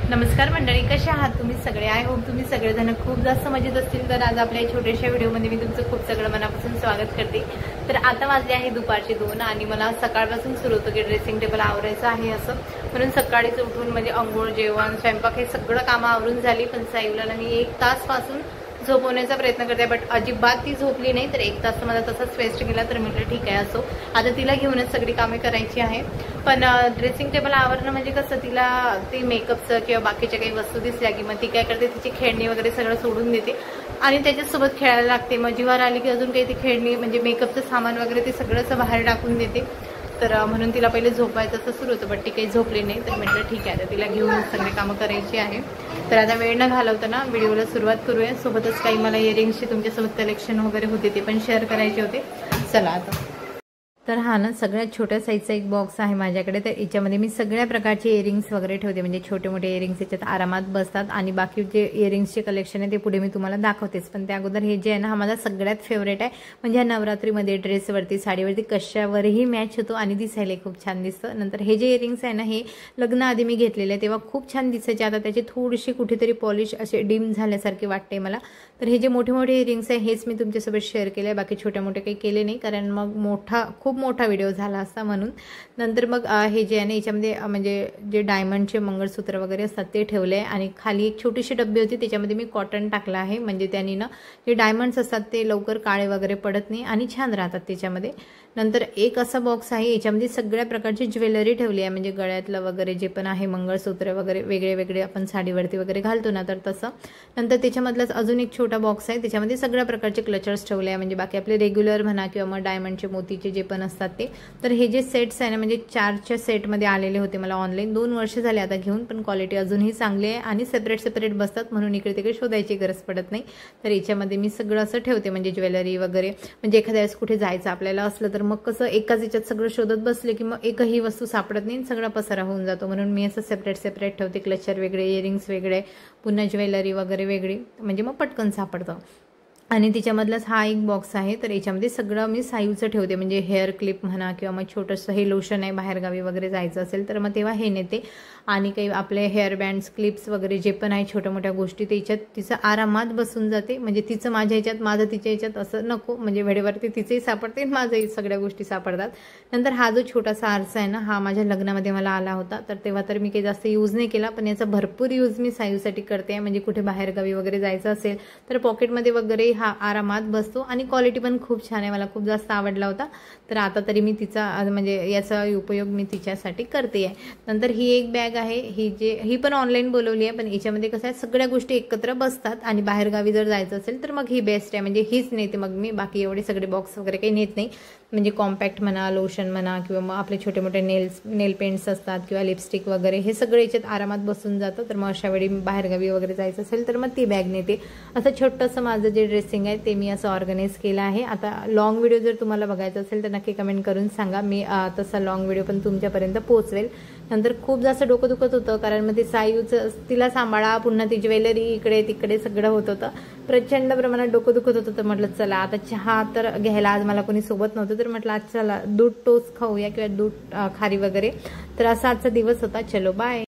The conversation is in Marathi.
नमस्कार मंडळी, कसे आहात तुम्ही सगळे? आय होप तुम्ही सगळेजण खूप जास्त मजेत असतील। तर आज आपल्या छोट्याशा व्हिडिओमध्ये मी तुमचं खूप सगळं मनापासून स्वागत करते। तर आता वाजले आहे दुपारचे 2 आणि मला सकाळपासून सुरू होतं की ड्रेसिंग टेबल आवरायचं आहे असं म्हणून सकाळीच उठून म्हणजे अंघोळ, जेवण, स्वयंपाक हे सगळं कामं आवरून झाली। पण साईला मी 1 तासपासून झोपवण्याचा प्रयत्न करते, बट अजिबात ती झोपली नाही। तर 1 तास मला तसाच वेस्ट गेला। तर म्हटलं ठीक आहे असो, आता तिला घेऊनच सगळी कामे करायची आहे। पण ड्रेसिंग टेबल आवरणं म्हणजे कसं, तिला ते मेकअपचं किंवा बाकीच्या काही वस्तू दिसल्या की मग ती काय करते, तिची खेळणी वगैरे सगळं सोडून देते आणि त्याच्यासोबत खेळायला लागते। मग जीवावर आली की अजून काही ती खेळणी म्हणजे मेकअपचं सामान वगैरे ते सगळंच बाहेर टाकून देते। तर म्हणून तिला पहिले झोपायचं असं सुरू होतं, बट ती काही झोपली नाही। तर म्हटलं ठीक आहे, आता तिला घेऊन सगळी कामं करायची आहे। तर आता वेळ न घालवताना व्हिडिओला सुरुवात करूया। सोबतच काही मला इयरिंग्सचे तुमच्यासोबत कलेक्शन वगैरे होते ते पण शेअर करायचे होते। चला आता। तर हा ना सगळ्यात छोट्या साईजचा एक बॉक्स आहे माझ्याकडे। तर याच्यामध्ये मी सगळ्या प्रकारचे इयरिंग्स वगैरे ठेवते, म्हणजे छोटे मोठे इयरिंग्स याच्यात आरामात बसतात आणि बाकी जे इयरिंग्सचे कलेक्शन आहे ते पुढे मी तुम्हाला दाखवतेच। पण त्या अगोदर हे जे आहे ना, हा माझा सगळ्यात फेवरेट आहे। म्हणजे नवरात्रीमध्ये ड्रेसवरती, साडीवरती कशावरही मॅच होतो आणि दिसायला खूप छान दिसतं। नंतर हे जे इयरिंग्स आहे ना, हे लग्नाआधी मी घेतलेले आहे तेव्हा खूप छान दिसायचे। आता त्याची थोडीशी कुठेतरी पॉलिश असे डिम झाल्यासारखे वाटते मला। तर हे जे मोठे मोठे इयरिंग्स आहे हेच मी तुमच्यासोबत शेअर केले, बाकी छोटे मोठे काही केले नाही, कारण मग खूप मोठा व्हिडिओ झाला असता म्हणून। नंतर मग हे जे आहे ना, याच्यामध्ये म्हणजे जे डायमंडचे मंगळसूत्र वगैरे असतात ते ठेवले आणि खाली एक छोटीशी डब्बी होती त्याच्यामध्ये मी कॉटन टाकलं आहे, म्हणजे त्यांनी ना जे डायमंड्स असतात ते लवकर काळे वगैरे पडत नाही आणि छान राहतात त्याच्यामध्ये। नंतर एक असा बॉक्स आहे, याच्यामध्ये सगळ्या प्रकारची ज्वेलरी ठेवली आहे, म्हणजे गळ्यातलं वगैरे जे पण आहे, मंगळसूत्र वगैरे वेगळे वेगळे आपण साडीवरती वगैरे घालतो ना, तर तसं। नंतर त्याच्यामधलाच अजून एक छोटा बॉक्स आहे, त्याच्यामध्ये सगळ्या प्रकारचे क्लचर्स ठेवले आहे, म्हणजे बाकी आपले रेग्युलर म्हणा किंवा मग डायमंडचे मोतीचे जे पण असतात ते। तर हे जे सेट्स आहे ना, म्हणजे 4च्या सेटमध्ये आलेले होते मला ऑनलाईन। 2 वर्ष झाले आता घेऊन, पण क्वालिटी अजूनही चांगली आहे आणि सेपरेट बसतात म्हणून इकडे तिकडे शोधायची गरज पडत नाही। तर याच्यामध्ये मी सगळं असं ठेवते, म्हणजे ज्वेलरी वगैरे, म्हणजे एखाद्या वेळेस कुठे जायचं आपल्याला असलं तर मग कसं एकाच याच्यात सगळं शोधत बसले की मग एकही वस्तू सापडत नाही, सगळा पसारा होऊन जातो। म्हणून मी असं सेपरेट ठेवते, क्लचर वेगळे, इयरिंग्स वेगळे, पुन्हा ज्वेलरी वगैरे वेगळी, म्हणजे मग पटकन सापडतं। आणि तिच्यामधलाच हा एक बॉक्स आहे, तर याच्यामध्ये सगळं मी साईजचं ठेवते, म्हणजे हेअर क्लिप म्हणा किंवा मग छोटंसं हे लोशन आहे, बाहेरगावी वगैरे जायचं असेल तर मग तेव्हा हे नेते। आणि काही आपले हेअर बँड्स, क्लिप्स वगैरे जे पण आहे छोट्या मोठ्या गोष्टी ते याच्यात तिचं आरामात बसून जाते। म्हणजे तिचं माझ्या ह्याच्यात, माझं तिच्या ह्याच्यात असं नको, म्हणजे वेळेवरती तिचंही सापडते, माझंही सगळ्या गोष्टी सापडतात। नंतर हा जो छोटासा आरसा आहे ना, हा माझ्या लग्नामध्ये मला आला होता, तर तेव्हा तर मी काही जास्त यूज नाही केला, पण याचा भरपूर यूज मी साईजसाठी करते। म्हणजे कुठे बाहेरगावी वगैरे जायचं असेल तर पॉकेटमध्ये वगैरे हा आरामात बसतो आणि क्वालिटी पण खूप छान आहे, मला खूप जास्त आवडला होता। तर आता तरी मी तिचा म्हणजे याचा उपयोग मी तिच्यासाठी करते आहे। नंतर ही एक बॅग आहे, ही पण ऑनलाईन बोलवली आहे, पण याच्यामध्ये कसं आहे सगळ्या गोष्टी एकत्र बसतात आणि बाहेरगावी जर जायचं असेल तर मग ही बेस्ट आहे, म्हणजे हीच नेते मग मी, बाकी एवढे सगळे बॉक्स वगैरे काही नेत नाही। म्हणजे कॉम्पॅक्ट म्हणा, लोशन म्हणा किंवा मग आपले छोटे मोठे नेल पेंट्स असतात किंवा लिपस्टिक वगैरे, हे सगळं याच्यात आरामात बसून जातं। तर मग अशा वेळी बाहेरगावी वगैरे जायचं असेल तर मग ती बॅग नेते। असं छोटंसं माझं जे ड्रेसिंग आहे ते मी असं ऑर्गनाईज केलं आहे। आता लॉंग व्हिडिओ जर तुम्हाला बघायचा असेल तर नक्की कमेंट करून सांगा, मी तसा लॉंग व्हिडिओ पण तुमच्यापर्यंत पोहोचवेल। नंतर खूप जास्त डोकं दुखत होतं, कारण मग ते सायूचं तिला सांभाळा, पुन्हा ती ज्वेलरी इकडे तिकडे सगळं होत होतं, प्रचंड प्रमाणात डोकं दुखत होतं। तर म्हटलं चला आता चहा तर घ्यायला आज मला कोणी सोबत नव्हतं, तर म्हटलं आज चला दूध टोस्ट खाऊया किंवा दूध खारी वगैरे। तर असा आजचा दिवस होता। चलो बाय।